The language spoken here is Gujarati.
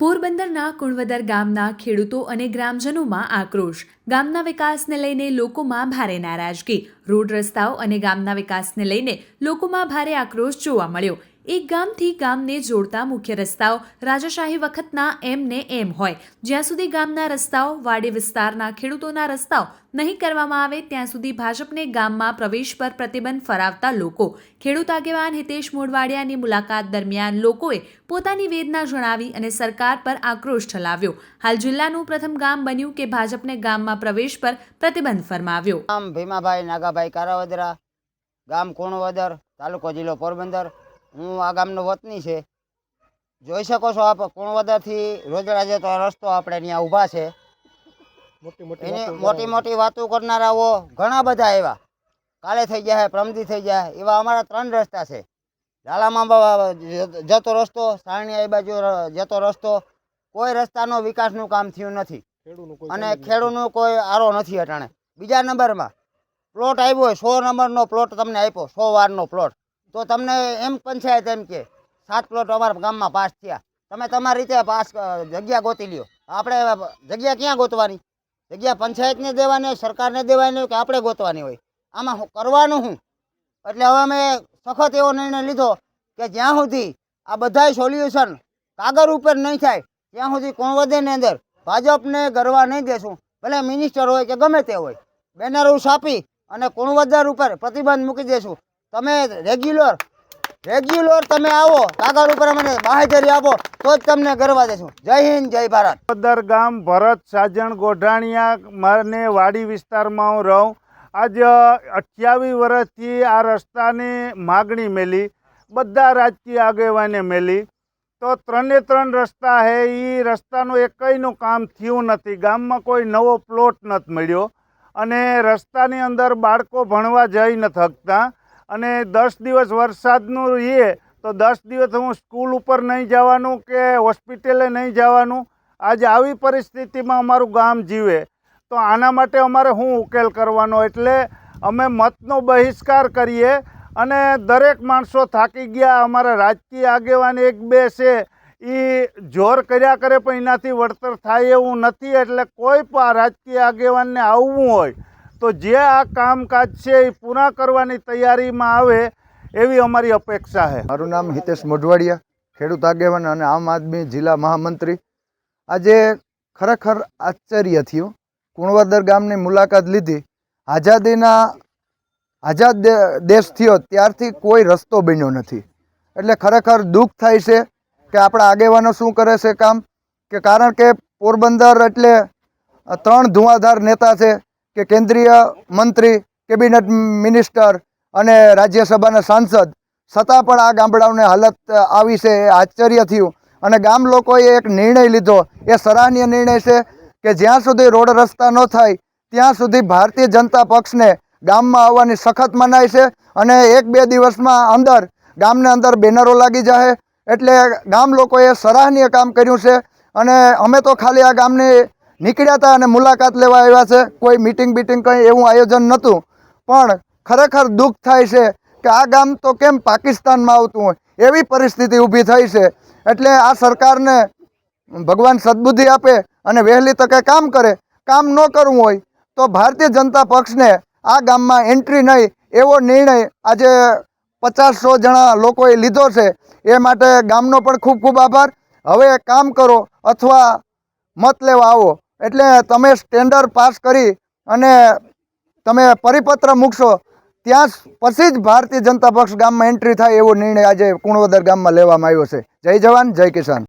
પોરબંદરના કુણવદર ગામના ખેડૂતો અને ગ્રામજનોમાં આક્રોશ. ગામના વિકાસને લઈને લોકોમાં ભારે નારાજગી. રોડ રસ્તાઓ અને ગામના વિકાસને લઈને લોકોમાં ભારે આક્રોશ જોવા મળ્યો. એક ગામથી ગામને જોડતા મુખ્ય રસ્તાઓ રાજાશાહી વખતના એમને એમ હોય. જ્યાં સુધી ગામના રસ્તાઓ, વાડી વિસ્તારના ખેડૂતોના રસ્તાઓ નહીં કરવામાં આવે ત્યાં સુધી ભાજપને ગામમાં પ્રવેશ પર પ્રતિબંધ ફરાવતા લોકો. ખેડૂત આગેવાન હિતેશ મોઢવાડિયાની મુલાકાત દરમિયાન લોકોએ પોતાની વેદના જણાવી અને સરકાર પર આક્રોશ ઠલાવ્યો. હાલ જિલ્લાનું પ્રથમ ગામ બન્યું કે ભાજપને ગામમાં પ્રવેશ પર પ્રતિબંધ ફરમાવ્યો. ગામ ભીમાભાઈ નાગાભાઈ કારાવદરા, ગામ કુણવદર, તાલુકો જિલ્લો પોરબંદર. હું આ ગામનો વતની છે. જોઈ શકો છો આપ કુણવદરથી રોજડા જતો રસ્તો આપણે ત્યાં ઊભા છે. મોટી મોટી વાતો કરનારાઓ ઘણા બધા એવા કાલે થઈ જાય, પ્રમદી થઈ જાય, એવા અમારા 3 રસ્તા છે. ઝાલામાં જતો રસ્તો, સાણિયા એ બાજુ જતો રસ્તો, કોઈ રસ્તાનો વિકાસનું કામ થયું નથી અને ખેડૂતનો કોઈ આરો નથી અટાણે. બીજા નંબરમાં પ્લોટ આવ્યો હોય, 100 નંબરનો પ્લોટ તમને આપ્યો, 100 વારનો પ્લોટ, તો તમને એમ પંચાયત એમ કે 7 પ્લોટ અમારા ગામમાં પાસ થયા, તમે તમારી રીતે પાસ જગ્યા ગોતી લ્યો. આપણે જગ્યા ક્યાં ગોતવાની? જગ્યા પંચાયતને દેવાની, સરકારને દેવાની કે આપણે ગોતવાની હોય? આમાં કરવાનું શું? એટલે હવે અમે સખત એવો નિર્ણય લીધો કે જ્યાં સુધી આ બધાય સોલ્યુશન કાગળ ઉપર નહીં થાય ત્યાં સુધી કુણવદરની અંદર ભાજપને ગરવા નહીં દેશું. ભલે મિનિસ્ટર હોય કે ગમે તે હોય, બેનરો છાપી અને કુણવદર ઉપર પ્રતિબંધ મૂકી દેશું. તમે રેગ્યુલર તમે આવો, કાગળ ઉપર અમને બાહેધરી આપો તો જ તમને ગરવા દેશું. જય હિન્દ, જય ભારત. કુણવદર ગામ ભરત સાજણ ગોઢાણીયા મારને વાડી વિસ્તારમાં હું રહું. આજ 28 વર્ષથી આ રસ્તાની માગણી મેલી, બધા રાજકીય આગેવાને મેલી, તો 3 રસ્તા હે. એ રસ્તાનું એકયનું કામ થયું નથી. ગામમાં કોઈ નવો પ્લોટ નથી મળ્યો અને રસ્તાની અંદર બાળકો ભણવા જઈ નથી શકતા. અને 10 દિવસ વરસાદનું રહીએ તો 10 દિવસ હું સ્કૂલ ઉપર નહીં જવાનું કે હોસ્પિટલે નહીં જવાનું. આજે આવી પરિસ્થિતિમાં અમારું ગામ જીવે તો આના માટે અમારે શું ઉકેલ કરવાનો? એટલે અમે મતનો બહિષ્કાર કરીએ અને દરેક માણસો થાકી ગયા. અમારા રાજકીય આગેવાન 1-2 છે, એ જોર કર્યા કરે પણ એનાથી વળતર થાય એવું નથી. એટલે કોઈ પણ રાજકીય આગેવાનને આવવું હોય તો જે આ કામકાજ છે એ પૂરા કરવાની તૈયારીમાં આવે એવી અમારી અપેક્ષા છે. મારું નામ હિતેશ મોઢવાડિયા, ખેડૂત આગેવાન અને આમ આદમી જિલ્લા મહામંત્રી. આજે ખરેખર આશ્ચર્ય થયું. કુણવદર ગામની મુલાકાત લીધી. આઝાદ દેશ થયો ત્યારથી કોઈ રસ્તો બન્યો નથી. એટલે ખરેખર દુઃખ થાય છે કે આપણા આગેવાનો શું કરે છે કામ. કે કારણ કે પોરબંદર એટલે 3 ધુઆધાર નેતા છે કે કેન્દ્રીય મંત્રી, કેબિનેટ મિનિસ્ટર અને રાજ્યસભાના સાંસદ, છતાં પણ આ ગામડાઓને હાલત આવી છે. એ આશ્ચર્ય થયું અને ગામ લોકોએ એક નિર્ણય લીધો. એ સરાહનીય નિર્ણય છે કે જ્યાં સુધી રોડ રસ્તા ન થાય ત્યાં સુધી ભારતીય જનતા પક્ષને ગામમાં આવવાની સખત મનાઈ છે અને 1-2 દિવસમાં અંદર ગામને અંદર બેનરો લાગી જાય. એટલે ગામ લોકોએ સરાહનીય કામ કર્યું છે અને અમે તો ખાલી આ ગામની નીકળ્યા હતા અને મુલાકાત લેવા આવ્યા છે. કોઈ મિટિંગ કંઈ એવું આયોજન નહોતું. પણ ખરેખર દુઃખ થાય છે કે આ ગામ તો કેમ પાકિસ્તાનમાં આવતું હોય એવી પરિસ્થિતિ ઊભી થઈ છે. એટલે આ સરકારને ભગવાન સદબુદ્ધિ આપે અને વહેલી તકે કામ કરે. કામ ન કરવું હોય તો ભારતીય જનતા પક્ષને આ ગામમાં એન્ટ્રી નહીં એવો નિર્ણય આજે 50-100 જણા લોકોએ લીધો છે. એ માટે ગામનો પણ ખૂબ ખૂબ આભાર. હવે કામ કરો અથવા મત લેવા આવો. એટલે તમે સ્ટેન્ડર્ડ પાસ કરી અને તમે પરિપત્ર મૂકશો ત્યાં પછી જ ભારતીય જનતા પક્ષ ગામમાં એન્ટ્રી થાય એવો નિર્ણય આજે કુણવદર ગામમાં લેવામાં આવ્યો છે. જય જવાન, જય કિસાન.